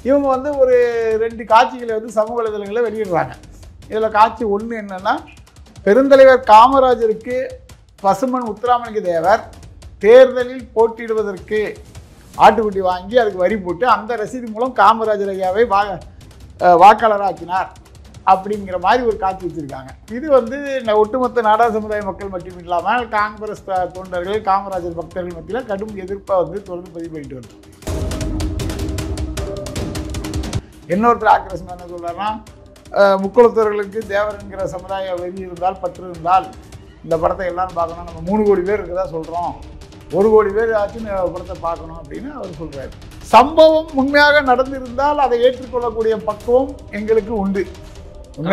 இவங்க வந்து ஒரு 2 காட்சிகளை வந்து சமூக வலைதளங்களில் வெளியிடுறாங்க. இதில் காட்சி ஒன்று என்னென்னா, பெருந்தலைவர் காமராஜருக்கு பசுமன் முத்துராமலிங்க தேவர் தேர்தலில் போட்டியிடுவதற்கு ஆட்டுக்குட்டி வாங்கி அதுக்கு வரி போட்டு அந்த ரசீது மூலம் காமராஜர் ஐயாவை வாக்காளராக்கினார் அப்படிங்கிற மாதிரி ஒரு காட்சி வச்சுருக்காங்க. இது வந்து ஒட்டுமொத்த நாடார் சமுதாய மக்கள் மட்டும் இல்லாமல் காங்கிரஸ் தொண்டர்கள், காமராஜர் பக்தர்கள் மத்தியில் கடும் எதிர்ப்பை வந்து தொடர்ந்து பதிவு பண்ணிட்டு வருது. இன்னொருத்தர் ஆக்ரோஷம் என்ன சொல்கிறாருன்னா, முக்குளத்தவர்களுக்கு தேவருங்கிற சமுதாய வெறி இருந்தால், பற்று இருந்தால் இந்த படத்தை எல்லாரும் பார்க்கணும். நம்ம 3 கோடி பேர் இருக்கதா சொல்கிறோம், 1 கோடி பேர் ஆச்சு படத்தை பார்க்கணும் அப்படின்னு அவர் சொல்கிறார். சம்பவம் உண்மையாக நடந்திருந்தால் அதை ஏற்றுக்கொள்ளக்கூடிய பக்குவம் எங்களுக்கு உண்டு.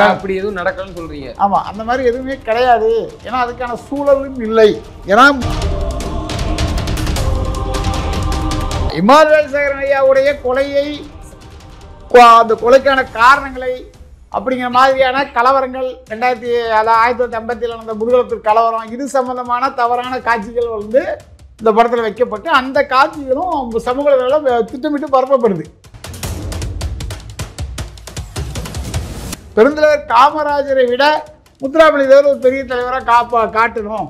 அப்படி எதுவும் நடக்கலன்னு சொல்றீங்க? ஆமாம், அந்த மாதிரி எதுவுமே கிடையாது. ஏன்னா அதுக்கான சூழலும் இல்லை. ஏன்னா இமானுவேல் சேகரன் ஐயாவுடைய கொலையை, அந்த கொலைக்கான காரணங்களை அப்படிங்கிற மாதிரியான கலவரங்கள் 1950 நடந்த முதுகுளத்தூர் கலவரம், இது சம்பந்தமான தவறான காட்சிகள் வந்து இந்த படத்தில் வைக்கப்பட்டு அந்த காட்சிகளும் சமூகத்தில் திட்டமிட்டு பரப்பப்படுது. பெருந்தலைவர் காமராஜரை விட முத்துராமலிங்க தேவர் ஒரு பெரிய தலைவராக காட்டணும்,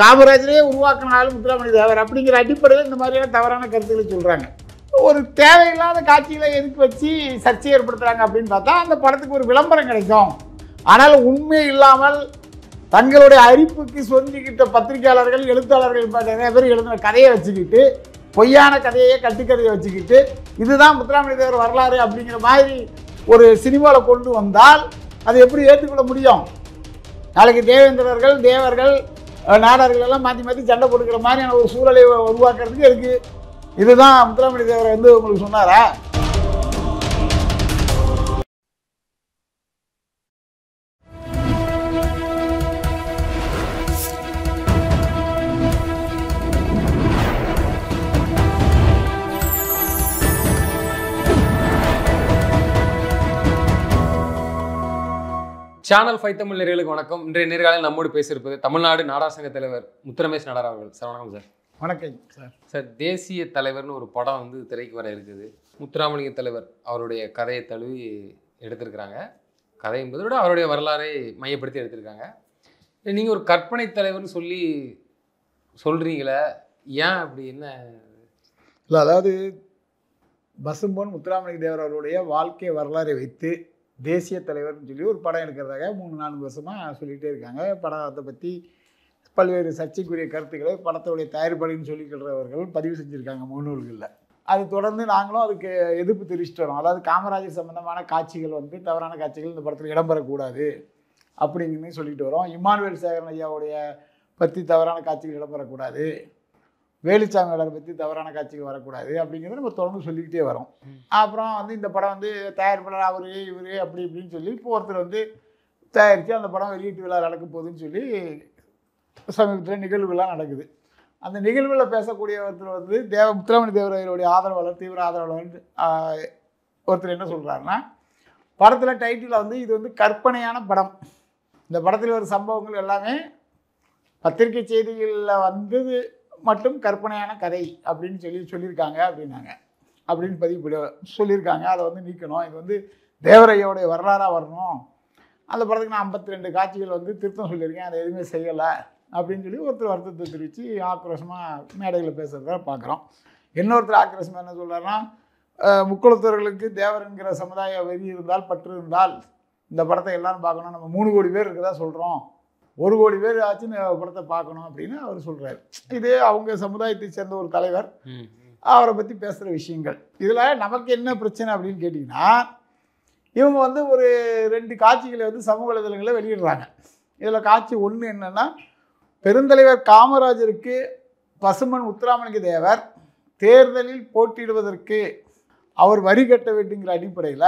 காமராஜரே உருவாக்கினாலும் முத்துராமலிங்க தேவர் அப்படிங்கிற அடிப்படையில் இந்த மாதிரியான தவறான கருத்துக்களை சொல்கிறாங்க. ஒரு தேவையில்லாத காட்சிகளை எதுக்கு வச்சு சர்ச்சை ஏற்படுத்துகிறாங்க அப்படின்னு பார்த்தா அந்த படத்துக்கு ஒரு விளம்பரம் கிடைக்கும். ஆனால் உண்மை இல்லாமல் தங்களுடைய அரிப்புக்கு சொந்திக்கிட்ட பத்திரிகையாளர்கள், எழுத்தாளர்கள் நிறைய பேர் எழுதின கதையை வச்சுக்கிட்டு, பொய்யான கதையை கட்டுக்கதையை வச்சுக்கிட்டு இதுதான் முத்துராமலிங்க தேவர் வரலாறு அப்படிங்கிற மாதிரி ஒரு சினிமாவில் கொண்டு வந்தால் அதை எப்படி ஏற்றுக்கொள்ள முடியும்? நாளைக்கு தேவேந்திரர்கள், தேவர்கள், நாடார்கள் எல்லாம் மாற்றி மாற்றி சண்டை போட்டுக்கிற மாதிரியான ஒரு சூழலை உருவாக்குறதுக்கு இருக்குது. இதுதான் முத்துராமலிங்க தேவர் வந்து உங்களுக்கு சொன்னாரா? சேனல் 5 தமிழ் நேயர்களுக்கு வணக்கம். இன்றைய நேர்காணலில் நம்மோடு பேசியிருப்பது தமிழ்நாடு நாடார் சங்க தலைவர் முத்துரமேஷ் நாடார் அவர்கள். சார் வணக்கம் சார். வணக்கம் சார். சார், தேசிய தலைவர்னு ஒரு படம் வந்து திரைக்கு வர இருக்குது. முத்துராமலிங்க தலைவர் அவருடைய கதையை தழுவி எடுத்திருக்கிறாங்க. கதை என்பதை விட அவருடைய வரலாறை மையப்படுத்தி எடுத்திருக்காங்க. நீங்கள் ஒரு கற்பனை தலைவர்னு சொல்லி சொல்கிறீங்களே, ஏன் அப்படி? என்ன இல்லை, அதாவது பசும்பொன் முத்துராமலிங்க தேவர் அவருடைய வாழ்க்கை வரலாறை வைத்து தேசிய தலைவர்னு சொல்லி ஒரு படம் எடுக்கிறதாக 3-4 வருஷமாக சொல்லிகிட்டே இருக்காங்க. படத்தை பற்றி பல்வேறு சர்ச்சைக்குரிய கருத்துக்களை படத்துடைய தயாரிப்பாளர்னு சொல்லிக்கிறவர்கள் பதிவு செஞ்சுருக்காங்க முகநூல்களில். அது தொடர்ந்து நாங்களும் அதுக்கு எதிர்ப்பு தெரிவிச்சுட்டு வரோம். அதாவது காமராஜர் சம்பந்தமான காட்சிகள் வந்து, தவறான காட்சிகள் இந்த படத்தில் இடம்பெறக்கூடாது அப்படிங்கன்னு சொல்லிட்டு வரோம். இமானுவேல் சேகரன் ஐயாவுடைய பற்றி தவறான காட்சிகள் இடம்பெறக்கூடாது, வேலுச்சாமியாளரை பற்றி தவறான காட்சிகள் வரக்கூடாது அப்படிங்கிறத நம்ம தொடர்ந்து சொல்லிக்கிட்டே வரோம். அப்புறம் வந்து இந்த படம் வந்து தயாரிப்பாளர் அவர் இவர் அப்படி இப்படின்னு சொல்லி இப்போ ஒருத்தர் வந்து தயாரித்து அந்த படம் வெளியீட்டு விழா நடக்க போகுதுன்னு சொல்லி சமீபத்தில் நிகழ்வுகள்லாம் நடக்குது. அந்த நிகழ்வில் பேசக்கூடிய ஒருத்தர் வந்து முத்துராமலிங்க தேவரையருடைய ஆதரவாளர், தீவிர ஆதரவாளர் ஒருத்தர் என்ன சொல்கிறாருன்னா, படத்தில் டைட்டில் வந்து இது வந்து கற்பனையான படம், இந்த படத்தில் ஒரு சம்பவங்கள் எல்லாமே பத்திரிகை செய்திகளில் வந்தது மட்டும் கற்பனையான கதை அப்படின்னு சொல்லியிருக்காங்க அப்படின்னாங்க. அப்படின்னு பதிவு சொல்லியிருக்காங்க. அதை வந்து நீக்கணும், இது வந்து தேவரையோடைய வரலாறாக வரணும். அந்த படத்துக்கு நான் 52 காட்சிகள் வந்து திருத்தம் சொல்லியிருக்கேன், அதை எதுவுமே செய்யலை அப்படின்னு சொல்லி ஒருத்தர் வருத்தத்தை தெரிவித்து ஆக்ரோஷமாக மேடையில் பேசுகிறத பார்க்குறோம். இன்னொருத்தர் ஆக்ரோஷமாக என்ன சொல்கிறாருன்னா, முக்குளத்தவர்களுக்கு தேவருங்கிற சமுதாய வெறி இருந்தால், பற்று இருந்தால் இந்த படத்தை எல்லாரும் பார்க்கணும். நம்ம 3 கோடி பேர் இருக்கதா சொல்கிறோம், 1 கோடி பேர் ஆச்சு படத்தை பார்க்கணும் அப்படின்னு அவர் சொல்கிறார். இது அவங்க சமுதாயத்தை சேர்ந்த ஒரு தலைவர், அவரை பற்றி பேசுகிற விஷயங்கள். இதில் நமக்கு என்ன பிரச்சனை அப்படின்னு கேட்டிங்கன்னா, இவங்க வந்து ஒரு 2 காட்சிகளை வந்து சமூக வலைதளங்களில் வெளியிடுறாங்க. இதில் காட்சி ஒன்று என்னென்னா, பெருந்தலைவர் காமராஜருக்கு பசுமன் முத்துராமலிங்க தேவர் தேர்தலில் போட்டியிடுவதற்கு அவர் வரி கட்ட வேண்டுங்கிற அடிப்படையில்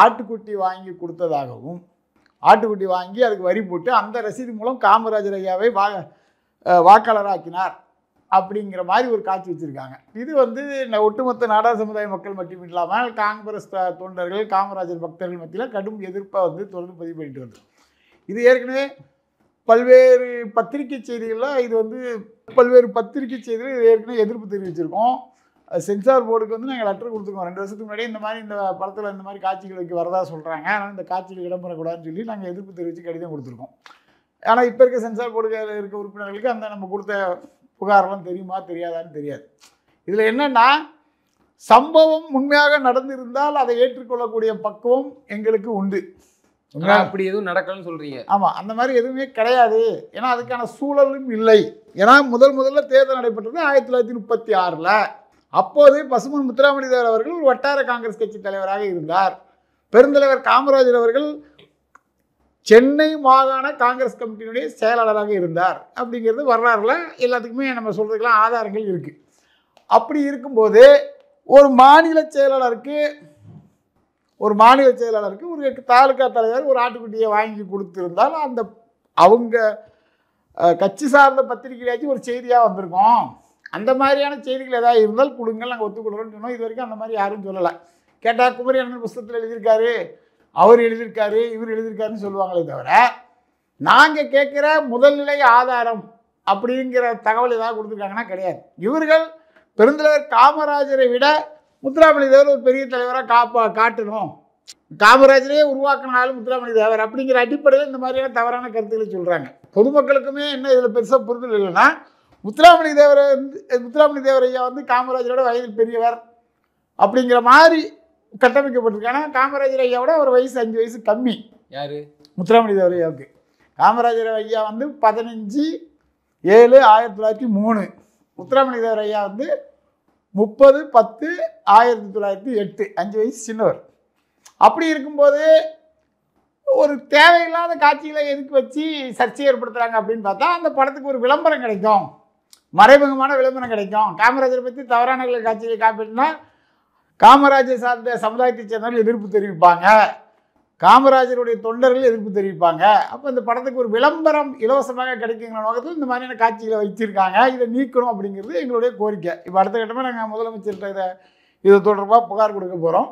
ஆட்டுக்குட்டி வாங்கி கொடுத்ததாகவும், ஆட்டுக்குட்டி வாங்கி அதுக்கு வரி போட்டு அந்த ரசீது மூலம் காமராஜர் ஐயாவை வாக்காளராக்கினார் அப்படிங்கிற மாதிரி ஒரு காட்சி வச்சுருக்காங்க. இது வந்து ஒட்டுமொத்த நாடார் சமுதாய மக்கள் மட்டும் இல்லாமல் காங்கிரஸ் தொண்டர்கள், காமராஜர் பக்தர்கள் மத்தியில் கடும் எதிர்ப்பை வந்து தொடர்ந்து பதிவு பண்ணிட்டு வருது. இது ஏற்கனவே பல்வேறு பத்திரிகை செய்திகளில் இது வந்து பல்வேறு பத்திரிகை செய்திகள் ஏற்கனவே எதிர்ப்பு தெரிவிச்சிருக்கோம். சென்சார் போர்டுக்கு வந்து நாங்கள் லெட்டர் கொடுத்துருக்கோம் 2 வருஷத்துக்கு முன்னாடி இந்த மாதிரி இந்த படத்தில் இந்த மாதிரி காட்சிகளுக்கு வரதா சொல்கிறாங்க, ஆனால் இந்த காட்சிகள் இடம்பெறக்கூடாதுன்னு சொல்லி நாங்கள் எதிர்ப்பு தெரிவித்து கடிதம் கொடுத்துருக்கோம். ஆனால் இப்போ இருக்க சென்சார் போர்டுக்கு இருக்க உறுப்பினர்களுக்கு அந்த நம்ம கொடுத்த புகாரெல்லாம் தெரியுமா தெரியாதான்னு தெரியாது. இதில் என்னென்னா சம்பவம் உண்மையாக நடந்திருந்தால் அதை ஏற்றுக்கொள்ளக்கூடிய பக்குவம் எங்களுக்கு உண்டு. அப்படி எதுவும் நடக்கலன்னு சொல்கிறீங்க? ஆமாம், அந்த மாதிரி எதுவுமே கிடையாது. ஏன்னா அதுக்கான சூழலும் இல்லை. ஏன்னா முதல்ல தேர்தல் நடைபெற்றது 1936. அப்போது பசும்பொன் முத்துராமலிங்க தேவர் அவர்கள் ஒரு வட்டார காங்கிரஸ் கட்சி தலைவராக இருந்தார். பெருந்தலைவர் காமராஜர் அவர்கள் சென்னை மாகாண காங்கிரஸ் கமிட்டியினுடைய செயலாளராக இருந்தார். அப்படிங்கிறது வரலாறுல எல்லாத்துக்குமே நம்ம சொல்கிறதுக்கெல்லாம் ஆதாரங்கள் இருக்குது. அப்படி இருக்கும்போது ஒரு மாநில செயலாளருக்கு ஒரு தாலுகா தலைவர் ஒரு ஆட்டுக்குட்டியை வாங்கி கொடுத்துருந்தால் அந்த அவங்க கட்சி சார்ந்த பத்திரிகையாச்சும் ஒரு செய்தியாக வந்திருக்கோம். அந்த மாதிரியான செய்திகள் ஏதாவது இருந்தால் கொடுங்கள், நாங்கள் ஒத்துக்கொள்கிறோம்னு சொன்னோம். இது வரைக்கும் அந்த மாதிரி யாரும் சொல்லலை. கேட்டால் குமரி அண்ணன் புஸ்தகத்தில் எழுதியிருக்காரு, அவர் எழுதியிருக்காரு, இவர் எழுதியிருக்காருன்னு சொல்லுவாங்களே தவிர நாங்கள் கேட்குற முதல்நிலை ஆதாரம் அப்படிங்கிற தகவல் ஏதாவது கொடுத்துருக்காங்கன்னா கிடையாது. இவர்கள் பெருந்தலைவர் காமராஜரை விட முத்துராமலிங்க தேவர் ஒரு பெரிய தலைவராக காட்டணும், காமராஜரே உருவாக்கினாலும் முத்துராமலிங்க தேவர் அப்படிங்கிற அடிப்படையில் இந்த மாதிரியான தவறான கருத்துக்களை சொல்கிறாங்க. பொதுமக்களுக்குமே என்ன இதில் பெருசாக புரிதல் இல்லைன்னா முத்துராமலிங்க தேவர் ஐயா வந்து காமராஜரோட வயதில் பெரியவர் அப்படிங்கிற மாதிரி கட்டமைக்கப்பட்டிருக்காங்க. காமராஜர் ஐயாவோட ஒரு வயசு 5 வயசு கம்மி. யார்? முத்துராமலிங்க தேவர் ஐயாவுக்கு. காமராஜர் ஐயா வந்து 15/7/1903, முத்துராமலிங்க தேவர் ஐயா வந்து 30/10/1908, 5 வயசு சின்னவர். அப்படி இருக்கும்போது ஒரு தேவையில்லாத காட்சிகளை எதுக்கு வச்சு சர்ச்சை ஏற்படுத்துகிறாங்க அப்படின்னு பார்த்தா அந்த படத்துக்கு ஒரு விளம்பரம் கிடைக்கும், மறைமுகமான விளம்பரம் கிடைக்கும். காமராஜரை பற்றி தவறான காட்சிகளை காப்பிட்டுனா காமராஜர் சார்ந்த சமுதாயத்தை சேர்ந்தவர்கள் எதிர்ப்பு தெரிவிப்பாங்க, காமராஜருடைய தொண்டர்கள் எதிர்ப்பு தெரிவிப்பாங்க. அப்போ இந்த படத்துக்கு ஒரு விளம்பரம் இலவசமாக கிடைக்குங்கிற நோக்கத்தில் இந்த மாதிரியான காட்சிகளை வச்சிருக்காங்க. இதை நீக்கணும் அப்படிங்கிறது எங்களுடைய கோரிக்கை. இப்போ அடுத்த கட்டமாக நாங்கள் முதலமைச்சர்கிட்ட இதை தொடர்பாக புகார் கொடுக்க போகிறோம்.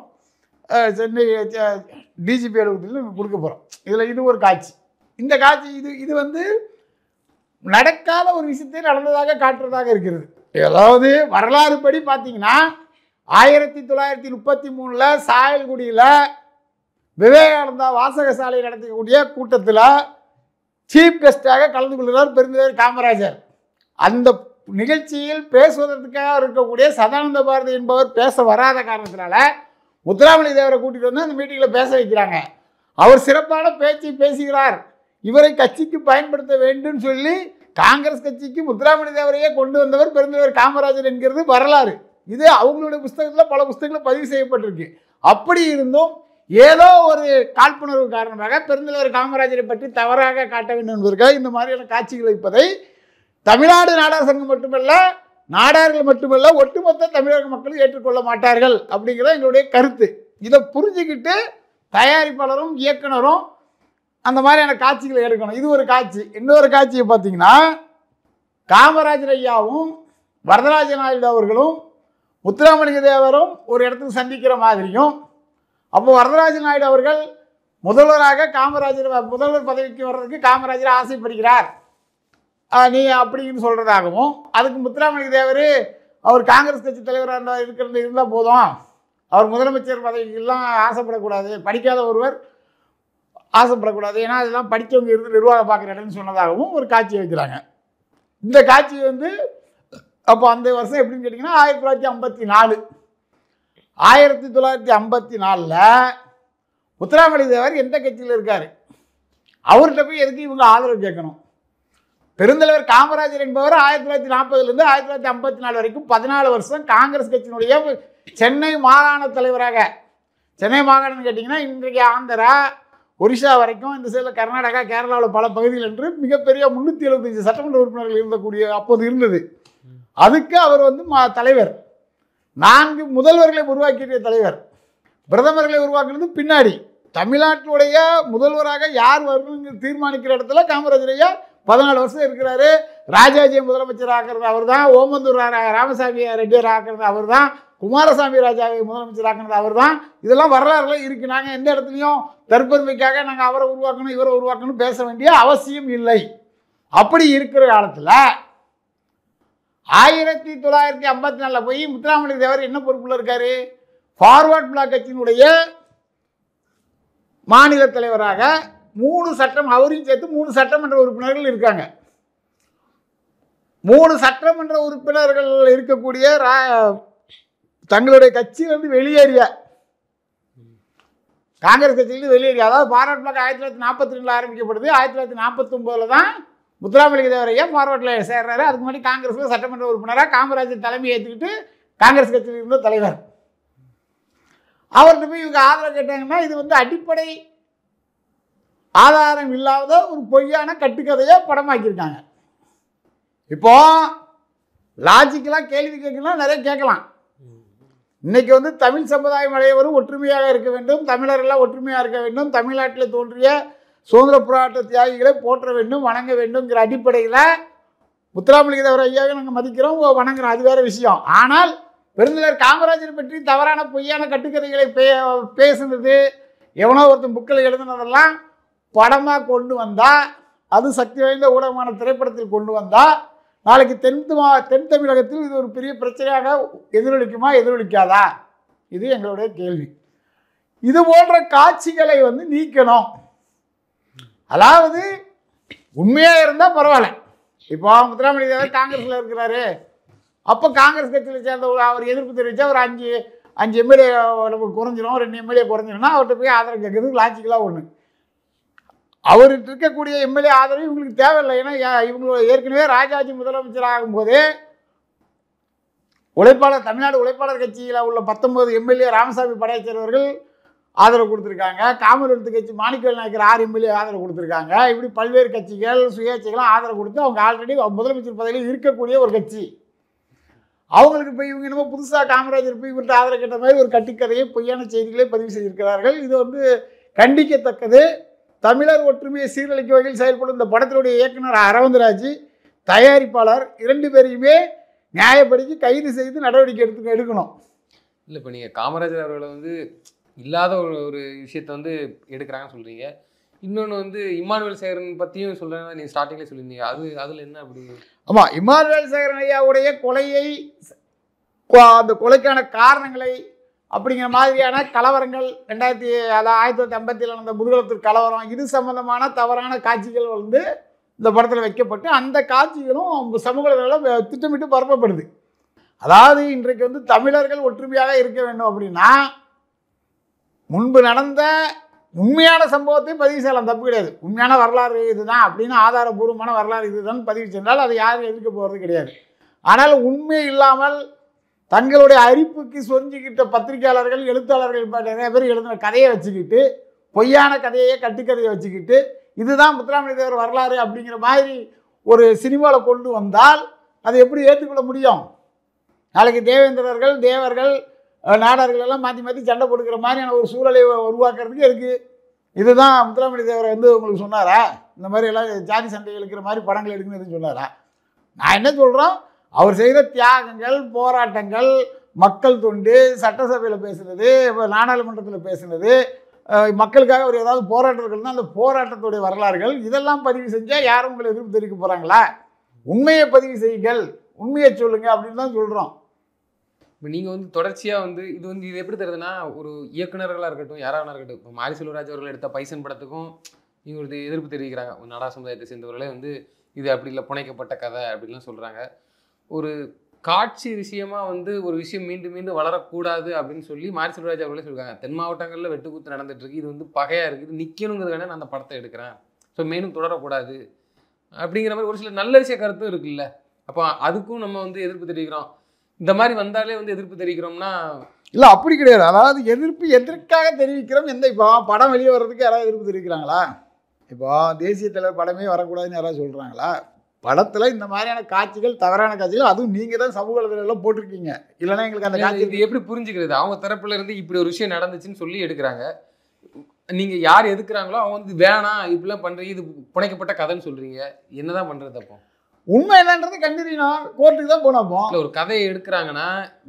சென்னை டிஜிபி அலுவலகத்தில் கொடுக்க போகிறோம். இதில் இது ஒரு காட்சி. இந்த காட்சி இது வந்து நடக்காத ஒரு விஷயத்தை நடந்ததாக காட்டுறதாக இருக்கிறது. அதாவது வரலாறு படி பார்த்தீங்கன்னா 1933 சாயல்குடியில் விவேகானந்தா வாசக சாலை நடத்தக்கூடிய கூட்டத்தில் சீஃப் கெஸ்டாக கலந்து கொள்கிறார் பெருந்தலைவர் காமராஜர். அந்த நிகழ்ச்சியில் பேசுவதற்காக இருக்கக்கூடிய சதானந்த பாரதி என்பவர் பேச வராத காரணத்தினால முத்துராமலிங்க தேவரை கூட்டிகிட்டு வந்து அந்த மீட்டிங்கில் பேச வைக்கிறாங்க. அவர் சிறப்பான பேச்சை பேசுகிறார், இவரை கட்சிக்கு பயன்படுத்த வேண்டும் சொல்லி காங்கிரஸ் கட்சிக்கு முத்துராமலிங்க தேவரையே கொண்டு வந்தவர் பெருந்தலைவர் காமராஜர் என்கிறது வரலாறு. இது அவங்களுடைய புஸ்தகத்தில் பல புஸ்தகங்கள் பதிவு செய்யப்பட்டிருக்கு. அப்படி இருந்தும் ஏதோ ஒரு காழ்ப்புணர்வு காரணமாக பெருந்தலைவர் காமராஜரை பற்றி தவறாக காட்ட வேண்டும் என்பதற்காக இந்த மாதிரியான காட்சிகள் வைப்பதை தமிழ்நாடு நாடார் சங்கம் மட்டுமல்ல, நாடார்கள் மட்டுமல்ல, ஒட்டுமொத்த தமிழக மக்களும் ஏற்றுக்கொள்ள மாட்டார்கள் அப்படிங்கிறத எங்களுடைய கருத்து. இதை புரிஞ்சுக்கிட்டு தயாரிப்பாளரும் இயக்குனரும் அந்த மாதிரியான காட்சிகளை எடுக்கணும். இது ஒரு காட்சி. இன்னொரு காட்சியை பார்த்தீங்கன்னா காமராஜர் ஐயாவும் வரதராஜ நாயுடு அவர்களும் முத்துராமலிங்க தேவரும் ஒரு இடத்துக்கு சந்திக்கிற மாதிரியும், அப்போ வரதராஜ நாயுடு அவர்கள் முதல்வர் பதவிக்கு வர்றதுக்கு காமராஜர் ஆசைப்படுகிறார் நீ அப்படின்னு சொல்கிறதாகவும், அதுக்கு முத்துராமலிங்க தேவர் அவர் காங்கிரஸ் கட்சி தலைவராக இருந்தால் போதும், அவர் முதலமைச்சர் பதவிக்கெல்லாம் ஆசைப்படக்கூடாது, படிக்காத ஒருவர் ஆசைப்படக்கூடாது, ஏன்னா அதெல்லாம் படித்தவங்க இருந்து நிர்வாகம் பார்க்குற இடம்னு சொன்னதாகவும் ஒரு காட்சி வைக்கிறாங்க. இந்த காட்சி வந்து அப்போ அந்த வருஷம் எப்படின்னு கேட்டிங்கன்னா 1954 முத்துராமலிங்க தேவர் எந்த கட்சியில் இருக்கார், அவர்கிட்ட போய் எதுக்கு இவங்க ஆதரவு கேட்கணும்? பெருந்தலைவர் காமராஜர் என்பவர் 1940 1954 வரைக்கும் 14 வருஷம் காங்கிரஸ் கட்சியினுடைய சென்னை மாகாண தலைவராக, சென்னை மாகாணம்னு கேட்டிங்கன்னா இன்றைக்கு ஆந்திரா ஒரிசா வரைக்கும், இந்த சைடில் கர்நாடகா கேரளாவில் பல பகுதிகள் என்று மிகப்பெரிய 375 சட்டமன்ற உறுப்பினர்கள் இருந்தக்கூடிய அப்போது இருந்தது. அதுக்கு அவர் வந்து தலைவர். 4 முதல்வர்களை உருவாக்கிய தலைவர். பிரதமர்களை உருவாக்குறது பின்னாடி. தமிழ்நாட்டுடைய முதல்வராக யார் வரணுங்க தீர்மானிக்கிற இடத்துல காமராஜர் ஐயா 14 வருஷம் இருக்கிறாரு. ராஜாஜியை முதலமைச்சர் ஆக்கிறது அவர் தான், ஓமந்தூர் ராமசாமி ரெட்டியார் ஆக்கிறது அவர் தான், குமாரசாமி ராஜாவை முதலமைச்சர் ஆக்கிறது அவர் தான். இதெல்லாம் வரலாறுல இருக்குது. நாங்கள் எந்த இடத்துலையும் தற்பெருமைக்காக நாங்கள் அவரை உருவாக்கணும் இவரை உருவாக்கணும் பேச வேண்டிய அவசியம் இல்லை. அப்படி இருக்கிற காலத்தில் 1954 போய் முத்துராமலிங்க தேவர் என்ன பொறுப்பில் இருக்காரு? ஃபார்வர்ட் பிளாக் கட்சியினுடைய மாநில தலைவராக 3 சட்டம், அவரையும் சேர்த்து 3 சட்டமன்ற உறுப்பினர்கள் இருக்காங்க. 3 சட்டமன்ற உறுப்பினர்கள் இருக்கக்கூடிய தங்களுடைய கட்சியிலிருந்து வெளியேறிய, காங்கிரஸ் கட்சியிலிருந்து வெளியேறிய, அதாவது ஃபார்வர்ட் பிளாக் 1942 ஆரம்பிக்கப்படுது. 1949 தான் முத்துராமலிங்க தேவரையா ஃபார்வர்டில் சேர்றாரு. அதுக்கு முன்னாடி காங்கிரஸில் சட்டமன்ற உறுப்பினராக காமராஜர் தலைமையை ஏற்றுக்கிட்டு காங்கிரஸ் கட்சியில் இருந்த தலைவர். அவர்கிட்ட போய் இவங்க ஆதரவு கேட்டாங்கன்னா இது வந்து அடிப்படை ஆதாரம் இல்லாத ஒரு பொய்யான கட்டுக்கதையை படமாக்கியிருக்காங்க. இப்போ லாஜிக்கலாக கேள்வி கேட்கலாம், நிறைய கேட்கலாம். இன்னைக்கு வந்து தமிழ் சமுதாயம் அனைவரும் ஒற்றுமையாக இருக்க வேண்டும், தமிழர்கள்லாம் ஒற்றுமையாக இருக்க வேண்டும், தமிழ்நாட்டில் தோன்றிய சுதந்திர போராட்ட தியாகிகளை போற்ற வேண்டும், வணங்க வேண்டும்ங்கிற அடிப்படையில் முத்துராமலிங்க தேவர் ஐயாவை நாங்கள் மதிக்கிறோம், வணங்குறோம், அது வேறு விஷயம். ஆனால் பெருந்தலைவர் காமராஜர் பற்றி தவறான பொய்யான கட்டுக்கதைகளை பேசுனது, எவனோ ஒருத்தன் புக்கில் எழுதுனதெல்லாம் படமாக கொண்டு வந்தால், அது சக்தி வாய்ந்த ஊடகமான திரைப்படத்தில் கொண்டு வந்தால், நாளைக்கு தென் தமிழகத்தில் இது ஒரு பெரிய பிரச்சனையாக எதிரொலிக்குமா, எதிரொலிக்காதா? இது எங்களுடைய கேள்வி. இது போன்ற காட்சிகளை வந்து நீக்கணும். அதாவது உண்மையாக இருந்தால் பரவாயில்ல. இப்போ முத்துராமலிங்க தேவர் காங்கிரஸில் இருக்கிறாரு, அப்போ காங்கிரஸ் கட்சியில் சேர்ந்த அவர் எதிர்ப்பு தெரிவித்தா ஒரு 5 எம்எல்ஏ குறைஞ்சிரும், 2 எம்எல்ஏ குறைஞ்சிரும்னா அவர்கிட்ட போய் ஆதரவு கேட்கறதுக்கு லாஜிக்கலாக ஒன்று. அவர்கிட்ட இருக்கக்கூடிய எம்எல்ஏ ஆதரவு இவங்களுக்கு தேவையில்லை. ஏன்னா இவங்க ஏற்கனவே ராஜாஜி முதலமைச்சர் ஆகும்போது தமிழ்நாடு உழைப்பாளர் கட்சியில் உள்ள 19 எம்எல்ஏ ராமசாமி படையச்சேர்வர்கள் ஆதரவு கொடுத்துருக்காங்க. காமன்வெல்த் கட்சி மாணிக்கவேல் நாயக்கர் 6 எம்எல்ஏ ஆதரவு கொடுத்துருக்காங்க. இப்படி பல்வேறு கட்சிகள் சுயேட்சைகளும் ஆதரவு கொடுத்து அவங்க ஆல்ரெடி முதலமைச்சர் பதவியில் இருக்கக்கூடிய ஒரு கட்சி. அவங்களுக்கு போய் இவங்க என்னமோ புதுசாக காமராஜர் போய் இவர்கிட்ட ஆதரவு கேட்ட மாதிரி ஒரு கட்டுக்கதையை, பொய்யான செய்திகளை பதிவு செய்திருக்கிறார்கள். இது வந்து கண்டிக்கத்தக்கது. தமிழர் ஒற்றுமையை சீரழிக்கும் வகையில் செயல்படும் இந்த படத்தினுடைய இயக்குனர் அரவிந்தராஜ், தயாரிப்பாளர் 2 பேரையுமே நியாயப்படுத்தி கைது செய்து நடவடிக்கை எடுக்கணும். இல்லை, இப்போ நீங்கள் காமராஜர் அவர்களை வந்து இல்லாத ஒரு விஷயத்தை வந்து எடுக்கிறாங்கன்னு சொல்கிறீங்க. இன்னொன்று வந்து இம்மானுவேல் சேகரன் பற்றியும் சொல்கிறேன், நீங்கள் ஸ்டார்டிங்லேயே சொல்லியிருந்தீங்க. அதில் என்ன அப்படி? ஆமாம், இம்மானுவேல் சேகரன் ஐயாவுடைய கொலையை, அந்த கொலைக்கான காரணங்களை அப்படிங்கிற மாதிரியான கலவரங்கள் 1957 நடந்த முதுகுளத்தூர் கலவரம், இது சம்பந்தமான தவறான காட்சிகள் வந்து இந்த படத்தில் வைக்கப்பட்டு அந்த காட்சிகளும் சமூகத்தில் திட்டமிட்டு பரப்பப்படுது. அதாவது இன்றைக்கு வந்து தமிழர்கள் ஒற்றுமையாக இருக்க வேண்டும் அப்படின்னா முன்பு நடந்த உண்மையான சம்பவத்தை பதிவு செய்யலாம், தப்பு கிடையாது. உண்மையான வரலாறு இதுதான் அப்படின்னு ஆதாரபூர்வமான வரலாறு இதுதான் பதிவு சென்றால் அதை யாரும் எதிர்க்க போகிறது கிடையாது. ஆனால் உண்மை இல்லாமல் தங்களுடைய அரிப்புக்கு சொரிஞ்சிக்கிட்ட பத்திரிகையாளர்கள், எழுத்தாளர்கள் நிறைய பேர் எழுதின கதையை வச்சுக்கிட்டு, பொய்யான கதையை, கட்டுக்கதையை வச்சுக்கிட்டு, இதுதான் முத்துராமலிங்க தேவர் வரலாறு அப்படிங்கிற மாதிரி ஒரு சினிமாவில் கொண்டு வந்தால் அதை எப்படி ஏற்றுக்கொள்ள முடியும்? நாளைக்கு தேவர்கள், நாடார்கள் எல்லாம் மாற்றி மாற்றி சண்டை போட்டுக்கிற மாதிரியான ஒரு சூழலை உருவாக்குறதுக்கு இருக்குது. இதுதான் முத்துராமலிங்க தேவரை வந்து உங்களுக்கு சொன்னாரா? இந்த மாதிரி எல்லாம் ஜாதி சண்டை இருக்கிற மாதிரி படங்கள் எடுக்கணும்னு சொன்னாரா? நான் என்ன சொல்கிறோம், அவர் செய்கிற தியாகங்கள், போராட்டங்கள், மக்கள் தொண்டு, சட்டசபையில் பேசுனது, நாடாளுமன்றத்தில் பேசுனது, மக்களுக்காக அவர் ஏதாவது போராட்டங்கள் தான் அந்த போராட்டத்துடைய வரலாறுகள், இதெல்லாம் பதிவு செஞ்சால் யாரும் உங்களை எதிர்ப்பு தெரிவிக்க போகிறாங்களா? உண்மையை பதிவு செய்யுங்கள், உண்மையை சொல்லுங்கள் அப்படின்னு தான் சொல்கிறோம். இப்போ நீங்கள் வந்து தொடர்ச்சியாக வந்து இது எப்படி தருதுன்னா, ஒரு இயக்குநர்களாக இருக்கட்டும், யாராக இருக்கட்டும், இப்போ மாரி செல்வராஜ் அவர்கள் எடுத்த பைசன் படத்துக்கும் நீங்கள் ஒரு எதிர்ப்பு தெரிவிக்கிறாங்க. ஒரு நாடா சமுதாயத்தை சேர்ந்தவர்களே வந்து இது அப்படி இல்லை, புனைக்கப்பட்ட கதை அப்படின்லாம் சொல்கிறாங்க. ஒரு காட்சி விஷயமா வந்து ஒரு விஷயம் மீண்டும் மீண்டும் வளரக்கூடாது அப்படின்னு சொல்லி மாரி செல்வராஜ் அவர்களே சொல்லியிருக்காங்க. தென் மாவட்டங்களில் வெட்டுக்குத்து நடந்துட்டு இருக்கு, இது வந்து பகையாக இருக்குது, நிற்கணுங்கிறதுக்கான நான் அந்த படத்தை எடுக்கிறேன், ஸோ மேலும் தொடரக்கூடாது அப்படிங்கிற மாதிரி ஒரு சில நல்ல விஷய கருத்தும் இருக்குல்ல. அப்போ அதுக்கும் நம்ம வந்து எதிர்ப்பு தெரிவிக்கிறோம். இந்த மாதிரி வந்தாலே வந்து எதிர்ப்பு தெரிவிக்கிறோம்னா இல்லை, அப்படி கிடையாது. அதாவது எதிர்ப்பு எதற்காக தெரிவிக்கிறோம்? இப்போ படம் வெளியே வர்றதுக்கு யாராவது எதிர்ப்பு தெரிவிக்கிறாங்களா? இப்போ தேசிய தலைவர் படமே வரக்கூடாதுன்னு யாராவது சொல்கிறாங்களா? படத்தில் இந்த மாதிரியான காட்சிகள், தவறான காட்சிகள், அதுவும் நீங்கள் தான் சமூக வலைதளம் போட்டிருக்கீங்க. இல்லைன்னா எங்களுக்கு அந்த காட்சி இது எப்படி புரிஞ்சுக்கிறது? அவங்க தரப்புல இருந்து இப்படி ஒரு விஷயம் நடந்துச்சுன்னு சொல்லி எடுக்கிறாங்க. நீங்கள் யார் எதுக்குறாங்களோ அவங்க வந்து வேணாம், இப்படிலாம் பண்ணுறீங்க, இது புனைக்கப்பட்ட கதைன்னு சொல்கிறீங்க. என்னதான் பண்ணுறது? அப்போ உண்மை என்னன்றது கண்டினியூம் கோர்ட்டுக்கு தான் போனப்போ. இல்லை, ஒரு கதையை எடுக்கிறாங்கன்னா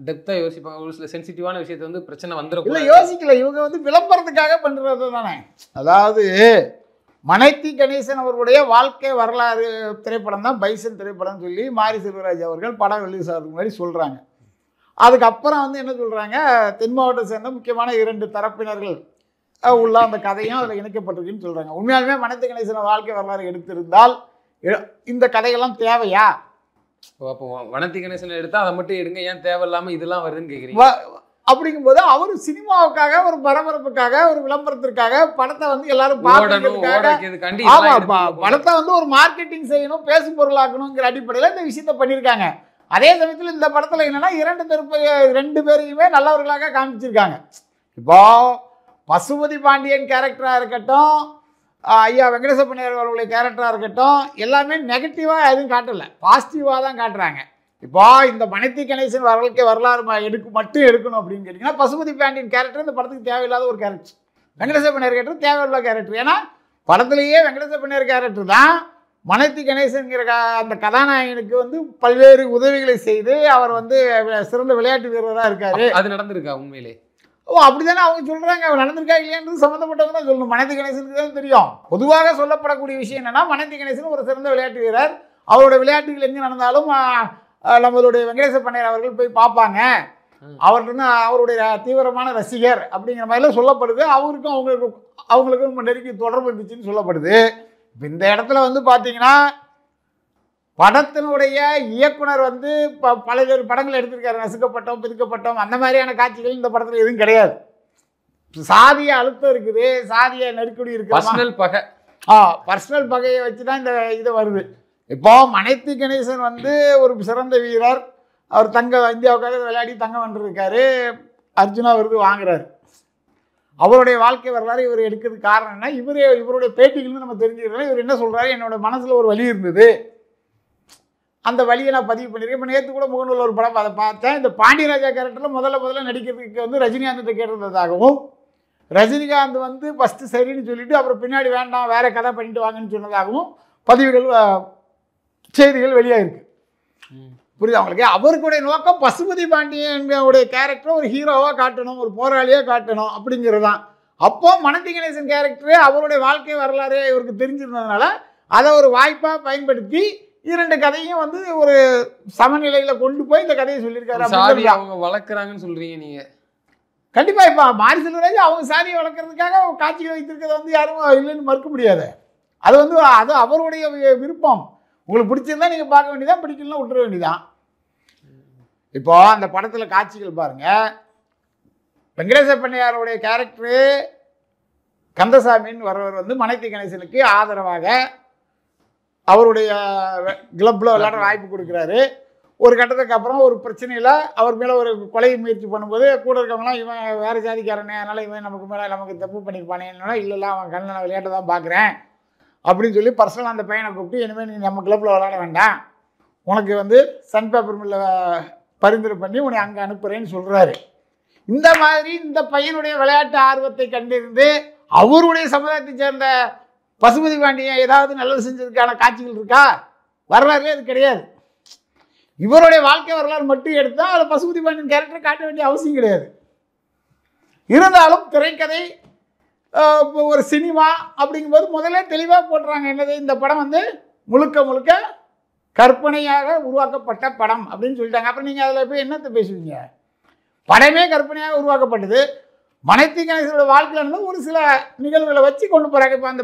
டெப்த்தாக யோசிப்பாங்க. ஒரு சில சென்சிட்டிவான விஷயத்தை வந்து பிரச்சனை வந்துடும். இல்லை, யோசிக்கல. இவங்க வந்து விளம்பரத்துக்காக பண்ணுறது தானே. அதாவது மனைத்தி கணேசன் அவர்களுடைய வாழ்க்கை வரலாறு திரைப்படம் தான் பைசன் திரைப்படம் சொல்லி மாரி செல்வராஜ் அவர்கள் படம் ரிலீஸ் ஆகிறதுக்கு முன்னாடி சொல்கிறாங்க. அதுக்கப்புறம் வந்து என்ன சொல்கிறாங்க, தென் மாவட்டத்தை சேர்ந்த முக்கியமான 2 தரப்பினர்கள் உள்ள அந்த கதையும் அதில் இணைக்கப்பட்டிருக்குன்னு சொல்கிறாங்க. உண்மையாலுமே மனைத்தி கணேசன் வாழ்க்கை வரலாறு எடுத்திருந்தால் இந்த கதைகள்லாம் தேவையா? அப்போ வனத்தி கணேசன் எடுத்தால் அதை மட்டும் எடுங்க, ஏன் தேவையில்லாமல் இதெல்லாம் வருதுன்னு கேட்குறீங்க. அப்படிங்கும்போது அவர் சினிமாவுக்காக, ஒரு பரபரப்புக்காக, ஒரு விளம்பரத்திற்காக படத்தை வந்து எல்லாரும் பார்க்கறதுக்காக, ஆமா படத்தை வந்து ஒரு மார்க்கெட்டிங் செய்யணும், பேசும் பொருளாக்கணுங்கிற அடிப்படையில் இந்த விஷயத்த பண்ணியிருக்காங்க. அதே சமயத்தில் இந்த படத்தில் என்னன்னா 2 பேரையுமே நல்லவர்களாக காமிச்சிருக்காங்க. இப்போ பசுபதி பாண்டியன் கேரக்டராக இருக்கட்டும், ஐயா வெங்கடேச பண்ணையார் அவர்களுடைய கேரக்டராக இருக்கட்டும், எல்லாமே நெகட்டிவாக எதுவும் காட்டலை, பாசிட்டிவாக தான் காட்டுறாங்க. இப்போ இந்த மனைத்தி கணேசன் வாழ்க்கை வரலாறு மட்டும் எடுக்கணும் அப்படின்னு கேட்டிங்கன்னா, பசுபதி பாண்டியன் கேரக்டர் இந்த படத்துக்கு தேவையில்லாத ஒரு கேரக்டர், வெங்கடேச பண்ணையார் கேரக்டர் தேவையில்லாத கேரக்டர். ஏன்னா படத்துலேயே வெங்கடேச பண்ணையார் கேரக்டர் தான் மனைத்தி கணேசன்கிற அந்த கதாநாயகனுக்கு வந்து பல்வேறு உதவிகளை செய்து அவர் வந்து சிறந்த விளையாட்டு வீரராக இருக்காரு. அது நடந்திருக்கா உண்மையிலே? அப்படித்தானே அவங்க சொல்கிறாங்க. அவர் நடந்திருக்கா இல்லையான்றது சம்மந்தப்பட்டவங்க தான் சொல்லணும். மனைத்தி கணேசனுக்கு தான் தெரியும். பொதுவாக சொல்லப்படக்கூடிய விஷயம் என்னென்னா, மனைத்தி கணேசன் ஒரு சிறந்த விளையாட்டு வீரர், அவரோட விளையாட்டுகள் எங்கே நடந்தாலும் நம்மளுடைய வெங்கடேச பண்ணையார் அவர்கள் போய் பார்ப்பாங்க, அவர்கிட்ட அவருடைய தீவிரமான ரசிகர் அப்படிங்கிற மாதிரிலாம் சொல்லப்படுது. அவருக்கும் அவங்களுக்கும் ரொம்ப நெருக்கி தொடர்பு இருந்துச்சுன்னு சொல்லப்படுது. இப்போ இந்த இடத்துல வந்து பார்த்தீங்கன்னா, படத்தினுடைய இயக்குனர் வந்து பல்வேறு படங்கள் எடுத்திருக்காரு, நசுக்கப்பட்டோம், பிதுக்கப்பட்டோம், அந்த மாதிரியான காட்சிகள் இந்த படத்தில் எதுவும் கிடையாது. சாதிய அழுத்தம் இருக்குது, சாதிய நெருக்கடி இருக்குது, பர்சனல் பகையை வச்சு தான் இந்த இது வருது. இப்போ மனைத்தி கணேசன் வந்து ஒரு சிறந்த வீரர், அவர் இந்தியாவுக்காக விளையாடி தங்கம் வென்றிருக்காரு, அர்ஜுனா விருது வாங்குறாரு. அவருடைய வாழ்க்கை வரலாறு இவர் எடுக்கிறதுக்கு காரணம் என்ன, இவருடைய பேட்டிகள் நம்ம தெரிஞ்சுக்கிறோம். இவர் என்ன சொல்கிறாரு, என்னோட மனசில் ஒரு வலி இருந்தது, அந்த வழியை நான் பதிவு பண்ணியிருக்கேன். இப்போ நேற்று கூட முகநூல் ஒரு படம் அதை பார்த்தேன். இந்த பாண்டியராஜா கேரக்டரில் முதல்ல நடிக்கிறதுக்கு வந்து ரஜினிகாந்தை கேட்டிருந்ததாகவும், ரஜினிகாந்த் வந்து ஃபஸ்ட்டு சரின்னு சொல்லிவிட்டு அப்புறம் பின்னாடி வேண்டாம் வேறு கதை பண்ணிட்டு வாங்கன்னு சொன்னதாகவும் பதிவுகள் செய்திகள் வெளியாகிருக்கு. புரியுது அவங்களுக்கு? அவருக்குடைய நோக்கம் பசுபதி பாண்டியனுடைய கேரக்டரை ஒரு ஹீரோவாக காட்டணும், ஒரு போராளியாக காட்டணும் அப்படிங்கிறது தான். அப்போ மனைத்தி கணேசன் கேரக்டரு அவருடைய வாழ்க்கை வரலாறு இவருக்கு தெரிஞ்சிருந்ததுனால அதை ஒரு வாய்ப்பாக பயன்படுத்தி 2 கதையும் வந்து ஒரு சமநிலையில் கொண்டு போய் இந்த கதையை சொல்லியிருக்காரு. அவங்க வளர்க்குறாங்கன்னு சொல்கிறீங்க நீங்கள்? கண்டிப்பாக. இப்போ மாரி செல்வராஜ் அவங்க சாதியை வளர்க்குறதுக்காக காட்சிகள் வைத்திருக்கிறத வந்து யாரும் இல்லைன்னு மறுக்க முடியாது. அது வந்து அது அவருடைய விருப்பம். உங்களுக்கு பிடிச்சிருந்தா நீங்கள் பார்க்க வேண்டியதான், பிடிக்கலாம் விட்டுற வேண்டியதான். இப்போ அந்த படத்தில் காட்சிகள் பாருங்கள். வெங்கடேச பண்ணையாருடைய கேரக்டரு கந்தசாமின்னு வரவர் வந்து மனைத்தி கணேசனுக்கு ஆதரவாக அவருடைய கிளப்பில் விளையாட வாய்ப்பு கொடுக்குறாரு. ஒரு கட்டத்துக்கு அப்புறம் ஒரு பிரச்சனையில் அவர் மேலே ஒரு கொலை முயற்சி பண்ணும்போது கூட இருக்கவங்களாம் இவன் வேறு ஜாதிக்காரனே, அதனால் இவன் நமக்கு தப்பு பண்ணியிருப்பானேன்னா, இல்லைல்ல அவன் கண்ணனை விளையாட்டு தான் பார்க்குறேன் அப்படின்னு சொல்லி பர்சனலாக அந்த பையனை கூப்பிட்டு, இனிமேல் நீ நம்ம கிளப்பில் விளையாட வேண்டாம், உனக்கு வந்து சன் பேப்பர் மில்ல பரிந்துரை பண்ணி உன்னை அங்கே அனுப்புகிறேன்னு சொல்கிறாரு. இந்த மாதிரி இந்த பையனுடைய விளையாட்டு ஆர்வத்தை கண்டிருந்து அவருடைய சமுதாயத்தை சேர்ந்த பசுபதி பாண்டியன் ஏதாவது நல்லது செஞ்சதுக்கான காட்சிகள் இருக்கா? வரலாறுலே அது கிடையாது. இவருடைய வாழ்க்கை வரலாறு மட்டும் எடுத்தால் அதில் பசுபதி பாண்டியன் கேரக்டரை காட்ட வேண்டிய அவசியம் கிடையாது. இருந்தாலும் திரைக்கதை ஒரு சினிமா அப்படிங்கும்போது முதல்ல தெளிவாக போட்டுறாங்க என்னது, இந்த படம் வந்து முழுக்க கற்பனையாக உருவாக்கப்பட்ட படம் அப்படின்னு சொல்லிட்டாங்க. அப்புறம் நீங்கள் அதில் போய் என்னத்தை பேசுவீங்க? படமே கற்பனையாக உருவாக்கப்பட்டது. மனைத்தி கணேசனோட வாழ்க்கையில் இருந்து ஒரு சில நிகழ்வுகளை வச்சு கொண்டு போகிறாங்க. இப்போ அந்த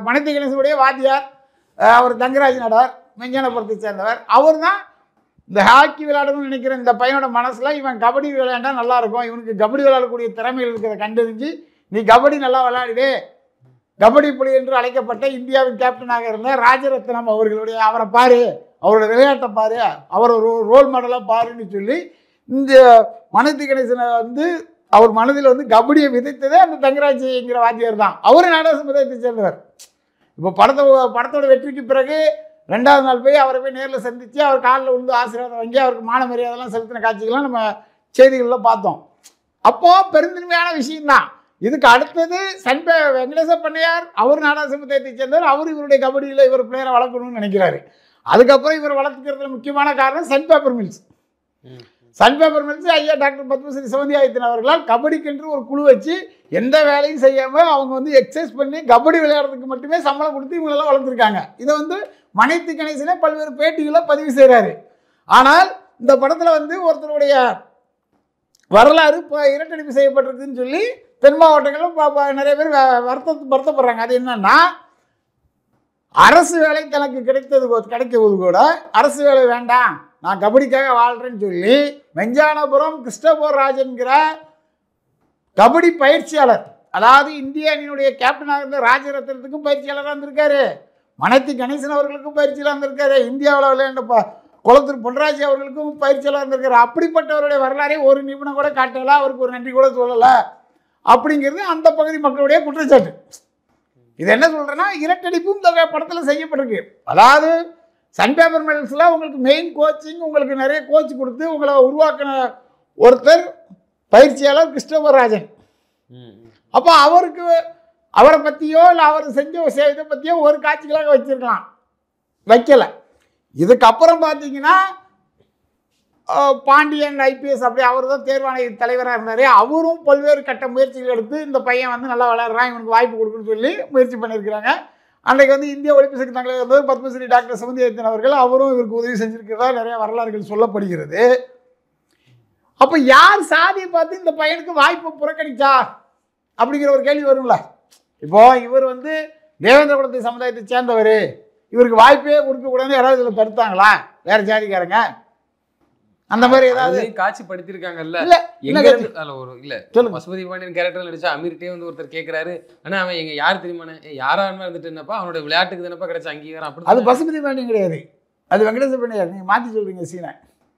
மனைத்தி கணேசனுடைய வாத்தியார் அவர் தங்கராஜ் நடார், மெஞ்ஞானபுரத்தை சேர்ந்தவர். அவர் தான் இந்த ஹாக்கி விளையாடணும்னு நினைக்கிற இந்த பையனோட மனசில் இவன் கபடி விளையாண்டா நல்லாயிருக்கும், இவனுக்கு கபடி விளையாடக்கூடிய திறமைகள் இருக்கிறத கண்டறிஞ்சு நீ கபடி நல்லா விளையாடுவே, கபடி புலி என்று அழைக்கப்பட்ட இந்தியாவின் கேப்டனாக இருந்த ராஜரத்னம் அவரை பாரு, அவரோட விளையாட்டை பாரு, அவர் ஒரு ரோல் மாடலாக பாருன்னு சொல்லி இந்த மனைத்தி கணேசனை வந்து அவர் மனதில் வந்து கபடியை விதைத்ததே அந்த தங்கராஜ்ங்கிற வாத்தியார் தான். அவர் நாடக சமுதாயத்தை சேர்ந்தவர். இப்போ படத்தோட வெற்றிக்கு பிறகு 2வது நாள் போய் அவரை போய் நேரில் சந்தித்து அவர் காலில் விழுந்து ஆசீர்வாதம் வாங்கி அவருக்கு மான மரியாதைலாம் செலுத்தின காட்சிகள்லாம் நம்ம செய்திகளில் பார்த்தோம். அப்போது பெருந்தன்மையான விஷயம்தான். இதுக்கு அடுத்தது வெங்கடேச பண்ணையார் அவர் நாடக சமுதாயத்தை சேர்ந்தவர். அவர் இவருடைய கபடியில் இவர் பிளேயரை வளர்க்கணும்னு நினைக்கிறாரு. அதுக்கப்புறம் இவர் வளர்த்துக்கிறதுல முக்கியமான காரணம் Sun Paper Mills. Sun Paper Mills ஐயா டாக்டர் பத்மஸ்ரீ சிவந்தியாயத்தன் அவர்களால் கபடிக்கென்று ஒரு குழு வச்சு எந்த வேலையும் செய்யாமல் அவங்க வந்து எக்ஸசைஸ் பண்ணி கபடி விளையாடுறதுக்கு மட்டுமே சம்பளம் கொடுத்து இவங்களெல்லாம் வளர்த்துருக்காங்க. இதை வந்து மனைத்தி கணேசனே பல்வேறு பேட்டிகளை பதிவு செய்கிறாரு. ஆனால் இந்த படத்தில் வந்து ஒருத்தருடைய வரலாறு இப்போ இரட்டடிப்பு செய்யப்பட்டிருக்குன்னு சொல்லி தென் மாவட்டங்களும் நிறைய பேர் வருத்தப்படுறாங்க. அது என்னன்னா, அரசு வேலை தனக்கு கிடைக்கிறது கூட அரசு வேலை வேண்டாம், நான் கபடிக்காக வாழ்கிறேன்னு சொல்லி வெஞ்சானபுரம் கிறிஸ்டோபர் ராஜன்கிற கபடி பயிற்சியாளர், அதாவது இந்திய அணியினுடைய கேப்டனாக இருந்த ராஜரத்னத்துக்கும் பயிற்சியாளராக இருந்திருக்காரு, மனைத்தி கணேசன் அவர்களுக்கும் பயிற்சியாளராக இருந்திருக்காரு, இந்தியாவில் விளையாண்ட குளத்தூர் பொன்ராஜ் அவர்களுக்கும் பயிற்சியாளராக இருந்திருக்காரு. அப்படிப்பட்டவருடைய வரலாறை ஒரு நிபுணம் கூட காட்டலை, அவருக்கு ஒரு நன்றி கூட சொல்லலை அப்படிங்கிறது அந்த பகுதி மக்களுடைய குற்றச்சாட்டு. இது என்ன சொல்கிறேன்னா, இரட்டடிப்பும் இந்த படத்தில் செய்யப்பட்டிருக்கு. அதாவது சன் பேப்பர் மில்ஸில் உங்களுக்கு மெயின் கோச்சிங், உங்களுக்கு நிறைய கோச் கொடுத்து உங்களை உருவாக்கின ஒருத்தர் பயிற்சியாளர் கிறிஸ்டோபர் ராஜன். அப்போ அவரை பற்றியோ இல்லை அவர் செஞ்ச இதை பற்றியோ ஒரு காட்சிகளாக வச்சுருக்கலாம், வைக்கலை. இதுக்கப்புறம் பார்த்தீங்கன்னா பாண்டியன் ஐபிஎஸ் அப்படி அவர் தான் தேர்வாணைய தலைவராக இருந்தார். அவரும் பல்வேறு கட்ட முயற்சிகள் எடுத்து இந்த பையன் வந்து நல்லா விளையாடுறான், இவனுக்கு வாய்ப்பு கொடுக்குன்னு சொல்லி முயற்சி பண்ணியிருக்கிறாங்க. அன்றைக்கு வந்து இந்திய ஒலிம்பிக் சக்தி தலைவர் இருந்தவர் பத்மஸ்ரீ டாக்டர் சிவந்தியாயத்தன் அவர்கள், அவரும் இவருக்கு உதவி செஞ்சுருக்கிறதா நிறைய வரலாறுகள் சொல்லப்படுகிறது. அப்போ யார் சாதியை பார்த்து இந்த பையனுக்கு வாய்ப்பை புறக்கணிச்சா அப்படிங்கிற ஒரு கேள்வி வரும்ல. இப்போது இவர் வந்து தேவேந்திர குலத்தை சமுதாயத்தை சேர்ந்தவர், இவருக்கு வாய்ப்பே கொடுக்கக்கூடாதுன்னு யாராவது இதில் தடுத்தாங்களா வேறு ஜாதிக்காரங்க? அந்த மாதிரி ஏதாவது காட்சிப்படுத்திருக்காங்கல்ல? ஒரு இல்ல பசுபதி பாண்டியன் கேரக்டர் நடிச்சா அமீர்கிட்டே வந்து ஒருத்தர் கேட்கிறாரு, ஆனா அவன் எங்க யாரு தெரியுமானே, யாரா இருந்துட்டு என்னப்பா அவனோட விளையாட்டுக்கு தானப்பா கிடைச்ச அங்கீகாரம். அப்படி அது பசுபதி பாண்டியன் கிடையாது, அது வெங்கடேச பண்ணையார். நீங்க மாத்தி சொல்றீங்க சீனை.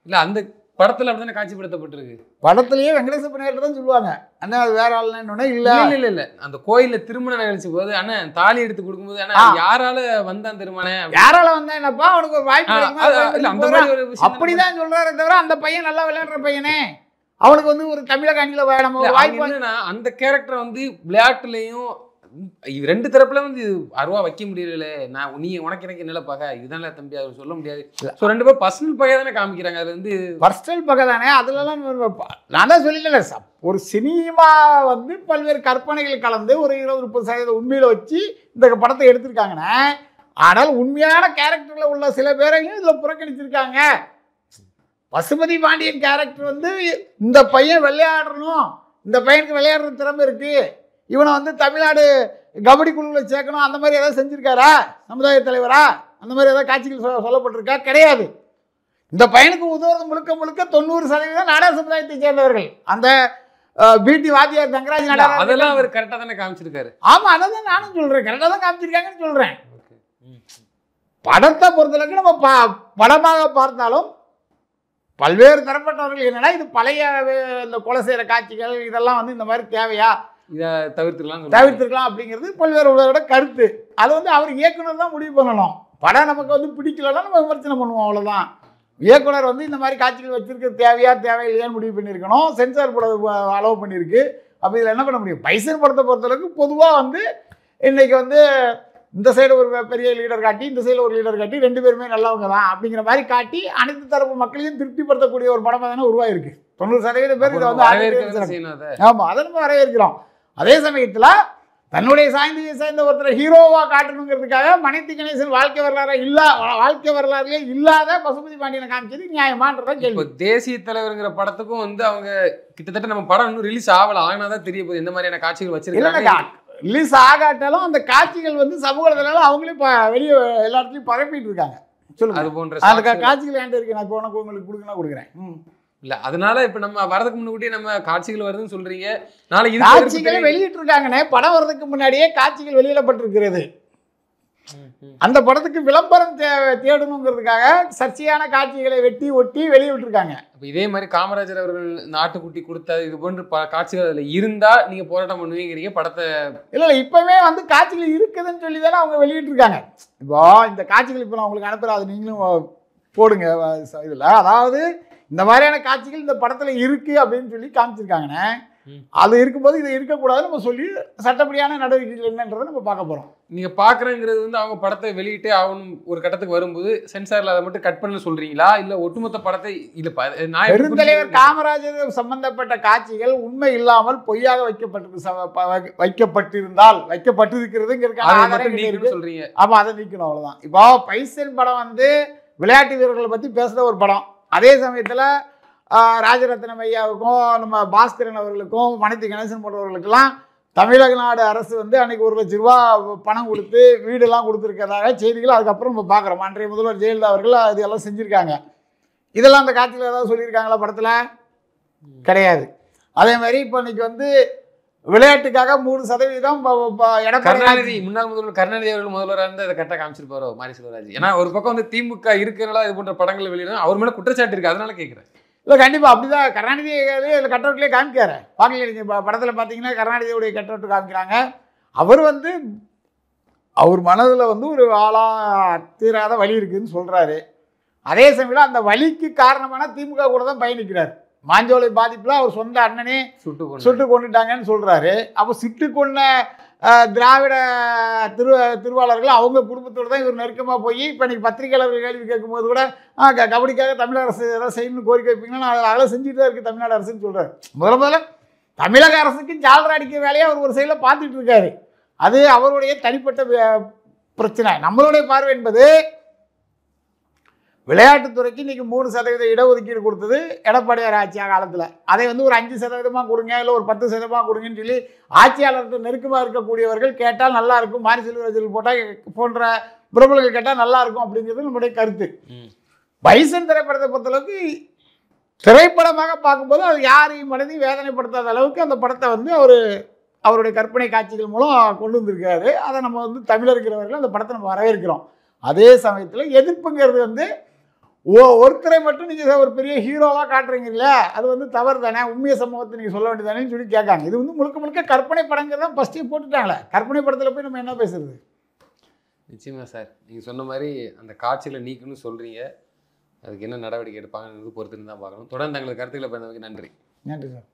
இல்ல அந்த படத்துல அப்படிதானே காட்சிப்படுத்தப்பட்டிருக்கு. படத்திலேயே வெங்கடேச பண்ணையார் தான் சொல்லுவாங்க, அண்ணா அது வேற ஆளுன்னு. இல்ல இல்ல இல்ல அந்த கோயில்ல திருமணம் நிகழ்ச்சி போது அண்ணன் தாலி எடுத்து கொடுக்கும்போது அண்ணா யாரால வந்தான் திருமணம், யாரால வந்தா என்னப்பா அவனுக்கு ஒரு வாய்ப்பு அப்படிதான் சொல்றாரு தவிர அந்த பையன் நல்லா விளையாடுற பையனே அவனுக்கு வந்து ஒரு தமிழக அணியில நம்ம ஒரு வாய்ப்பு. என்னன்னா அந்த கேரக்டர் வந்து விளையாட்டுலயும் ரெண்டு தரப்புல வந்து அருவா வைக்க முடியல. நான் நீ உனக்கு எனக்கு என்னல பகை இதுதான் தம்பி, அவர் சொல்ல முடியாது. ஸோ ரெண்டு பேரும் பர்சனல் பகை தானே காமிக்கிறாங்க. அது வந்து பர்சனல் பகை தானே. அதுலலாம் நான் தான் சொல்லல, ஒரு சினிமா வந்து பல்வேறு கற்பனைகள் கலந்து ஒரு 20-30% உண்மையில வச்சு இந்த படத்தை எடுத்திருக்காங்கன்னா, ஆனால் உண்மையான கேரக்டர்ல உள்ள சில பேரையும் இதுல புறக்கணிச்சிருக்காங்க. பசுபதி பாண்டியன் கேரக்டர் வந்து இந்த பையன் விளையாடணும், இந்த பையனுக்கு விளையாடுற திறமை இருக்கு, இவனை வந்து தமிழ்நாடு கபடி குழுவில் சேர்க்கணும், அந்த மாதிரி ஏதாவது செஞ்சுருக்காரா சமுதாய தலைவரா? அந்த மாதிரி ஏதாவது காட்சிகள் சொல்லப்பட்டிருக்கா? கிடையாது. இந்த பையனுக்கு உதவுறது முழுக்க 90% நாடார் சமுதாயத்தை சேர்ந்தவர்கள். அந்த பிடி வாத்தியார் தங்கராஜ் நாடார் அதெல்லாம் அவர் கரெக்டாக தானே காமிச்சிருக்காரு. ஆமாம், அதை தான் நானும் சொல்கிறேன், கரெக்டாக தான் காமிச்சிருக்காங்கன்னு சொல்கிறேன். படத்தை பொறுத்தளவுக்கு நம்ம படமாக பார்த்தாலும் பல்வேறு தரப்பட்டவர்கள் என்னன்னா, இது பழைய இந்த கொலை செய்கிற காட்சிகள் இதெல்லாம் வந்து இந்த மாதிரி தேவையா, இதை தவிர்த்துக்கலாம் அப்படிங்கிறது பல்வேறு உள்ளவரோட கருத்து. அது வந்து அவர் இயக்குனர் தான் முடிவு பண்ணணும். படம் நமக்கு வந்து பிடிக்கலன்னா நம்ம விமர்சனம் பண்ணுவோம், அவ்வளோதான். இயக்குனர் வந்து இந்த மாதிரி காட்சிகள் வச்சிருக்க தேவையா தேவையில்லையான்னு முடிவு பண்ணியிருக்கணும். சென்சார் படம் அலோவ் பண்ணியிருக்கு. அப்போ இதில் என்ன பண்ண முடியும்? பைசன் படத்தை பொறுத்தளவுக்கு பொதுவாக வந்து இன்றைக்கி வந்து இந்த சைடு ஒரு பெரிய லீடர் காட்டி, இந்த சைடில் ஒரு லீடர் காட்டி, ரெண்டு பேருமே நல்லவங்க தான் அப்படிங்கிற மாதிரி காட்டி அனைத்து தரப்பு மக்களையும் திருப்திப்படுத்தக்கூடிய ஒரு படமாக தானே உருவாயிருக்கு. 90% பேர் இதை வந்து ஆமாம், அதை நம்ம வரவேற்கிறோம். அதே சமயத்தில் தன்னுடைய சாய்ந்த ஒருத்தரை ஹீரோவாக காட்டணுங்கிறதுக்காக மனைத்தி கணேசன் வாழ்க்கை வரலாறுலேயே இல்லாத பசுபதி பாண்டியனை காமிச்சது நியாயமான்றதா கேள்வி. தேசிய தலைவருங்கிற படத்துக்கும் வந்து அவங்க கிட்டத்தட்ட நம்ம படம் இன்னும் ரிலீஸ் ஆனாதான் தெரிய போகுது இந்த மாதிரியான காட்சிகள் வச்சிருக்காங்க. ரிலீஸ் ஆகாட்டாலும் அந்த காட்சிகள் வந்து சமூகத்தினால அவங்களே வெளியே எல்லா இடத்துலையும் பரப்பிட்டு இருக்காங்க. சொல்லுங்க, அது போன்ற அந்த காட்சிகள் என்கிட்ட இருக்கு, நான் இப்போ உனக்கு உங்களுக்கு கொடுக்குறேன். இல்ல அதனால இப்ப நம்ம வரதுக்கு முன்னாடியே நம்ம காட்சிகள் வருதுன்னு சொல்றீங்க. நாளைக்கு காட்சிகளை வெளியிட்டு இருக்காங்கன்னே, படம் வர்றதுக்கு முன்னாடியே காட்சிகள் வெளியிடப்பட்டிருக்கிறது. அந்த படத்துக்கு விளம்பரம் தேடணுங்கிறதுக்காக சர்ச்சையான காட்சிகளை வெட்டி ஒட்டி வெளியிட்டிருக்காங்க. இதே மாதிரி காமராஜர் அவர்கள் நாட்டுக்குட்டி கொடுத்த இது போன்ற காட்சிகள் அதுல இருந்தா நீங்க போராட்டம் பண்ணுவீங்கிறீங்க படத்தை? இல்ல இப்பவே வந்து காட்சிகள் இருக்குதுன்னு சொல்லி தானே அவங்க வெளியிட்டு இருக்காங்க. இப்போ இந்த காட்சிகள் இப்போ நான் உங்களுக்கு அனுப்புறேன், அது நீங்களும் போடுங்க இதுல. அதாவது இந்த மாதிரியான காட்சிகள் இந்த படத்துல இருக்கு அப்படின்னு சொல்லி காமிச்சிருக்காங்கண்ணே. அது இருக்கும்போது இது இருக்கக்கூடாது நம்ம சொல்லி சட்டப்படியான நடவடிக்கைகள் என்னன்றதை நம்ம பார்க்க போகிறோம். நீங்கள் பார்க்குறேங்கிறது வந்து அவங்க படத்தை வெளியிட்டே ஆகணும் ஒரு கட்டத்துக்கு வரும்போது சென்சாரில் அதை மட்டும் கட் பண்ண சொல்கிறீங்களா இல்லை ஒட்டுமொத்த படத்தை இல்லை பெருந்தலைவர் காமராஜர் சம்பந்தப்பட்ட காட்சிகள் உண்மை இல்லாமல் பொய்யாக வைக்கப்பட்டிருக்கிறதுங்கிறதுக்கு சொல்றீங்க. ஆமா, அதை நீக்கணும், அவ்வளவுதான். இப்போ பைசன் படம் வந்து விளையாட்டு வீரர்களை பத்தி பேசுற ஒரு படம். அதே சமயத்துல ராஜரத்னம் ஐயாவுக்கும் நம்ம பாஸ்கரன் அவர்களுக்கும் மனைத்தி கணேசன் போன்றவர்களுக்கெல்லாம் தமிழக நாடு அரசு வந்து அன்னைக்கு 1 லட்சம் ரூபா பணம் கொடுத்து வீடெல்லாம் கொடுத்துருக்கிறதாக செய்திகள் அதுக்கப்புறம் நம்ம பார்க்குறோம். அன்றைய முதல்வர் ஜெயலலிதா அவர்கள் அது எல்லாம் செஞ்சுருக்காங்க. இதெல்லாம் அந்த காட்சியில் ஏதாவது சொல்லியிருக்காங்களா படத்தில்? கிடையாது. அதே மாதிரி இப்போ இன்னைக்கு வந்து விளையாட்டுக்காக 3% கருணாநிதி முன்னாள் முதல்வர் கருணாநிதி அவர்கள் முதல்வராக இருந்து அதை கரெக்டாக காமிச்சிருப்பாரோ மாரி செல்வராஜ். ஏன்னா ஒரு பக்கம் வந்து திமுக இருக்கிறனால இது போன்ற படங்கள் வெளியிடும் அவர் மேலே குற்றச்சாட்டு இருக்குது, அதனால கேட்குறேன். இல்லை, கண்டிப்பாக அப்படிதான். கருணாநிதி இதில் கட் அவுட்லேயே காமிக்காரு. பார்க்கல படத்தில் பார்த்தீங்கன்னா கருணாநிதியோடைய கட் அவுட் காமிக்கிறாங்க. அவர் வந்து அவர் மனதில் வந்து ஒரு தீராத வலி இருக்குதுன்னு சொல்கிறாரு. அதே சமயம் அந்த வலிக்கு காரணமான திமுக கூட தான் பயணிக்கிறார். மாஞ்சோலை பாதிப்பில் அவர் சொந்த அண்ணனே சுட்டு கொண்டுட்டாங்கன்னு சொல்கிறாரு. அப்போ சுட்டு கொண்ட திராவிட திருவாளர்கள் அவங்க குடும்பத்தோடு தான் இவர் நெருக்கமாக போய் இப்போ இன்றைக்கி பத்திரிகையாளர்கள் கேள்வி கேட்கும்போது கூட கபடிக்காக தமிழக அரசு ஏதாவது செய்யணும்னு கோரிக்கை வைப்பீங்கன்னா அதெல்லாம் செஞ்சுட்டு தான் இருக்குது தமிழ்நாடு அரசுன்னு சொல்கிறார். முதல்ல தமிழக அரசுக்கு ஜாலரா அடிக்கிற வேலையை அவர் ஒரு சைடில் பார்த்துட்டு இருக்காரு. அது அவருடைய தனிப்பட்ட பிரச்சனை. நம்மளுடைய பார்வை என்பது விளையாட்டுத்துறைக்கு இன்றைக்கி 3% இடஒதுக்கீடு கொடுத்தது எடப்பாடியார் ஆட்சியாக காலத்தில். அதை வந்து ஒரு 5% கொடுங்க, இல்லை ஒரு 10% கொடுங்கன்னு சொல்லி ஆட்சியாளர்கிட்ட நெருக்கமாக இருக்கக்கூடியவர்கள் கேட்டால் நல்லா இருக்கும், மாரி செல்வராஜ் போன்ற பிரபலங்கள் கேட்டால் நல்லா இருக்கும் அப்படிங்கிறது நம்முடைய கருத்து. பைசன் திரைப்படத்தை பொறுத்தளவுக்கு திரைப்படமாக பார்க்கும்போது அது யாரையும் மனதையும் வேதனைப்படுத்தாத அளவுக்கு அந்த படத்தை வந்து அவருடைய கற்பனை காட்சிகள் மூலம் கொண்டு வந்திருக்காரு. அதை நம்ம வந்து தமிழர்களவர்கள் அந்த படத்தை நம்ம வரவேற்கிறோம். அதே சமயத்தில் எதிர்ப்புங்கிறது வந்து ஒருத்தரை மட்டும் நீங்கள் ஒரு பெரிய ஹீரோவாக காட்டுறீங்கல்ல, அது வந்து தவறு தானே, உண்மைய சம்பவத்தை நீங்கள் சொல்ல வேண்டியதானேன்னு சொல்லி கேட்காங்க. இது வந்து முழுக்க கற்பனை படங்கிறத ஃபஸ்ட்டே போட்டுட்டாங்களே. கற்பனை படத்தில் போய் நம்ம என்ன பேசுறது? நிச்சயமாக சார், நீங்கள் சொன்ன மாதிரி அந்த காட்சிகளை நீக்கணும்னு சொல்கிறீங்க. அதுக்கு என்ன நடவடிக்கை எடுப்பாங்கன்னு பொறுத்துன்னு தான் பார்க்கணும். தொடர்ந்து தங்களுக்கு கருத்துக்களை பண்ணதுக்கு நன்றி. நன்றி சார்.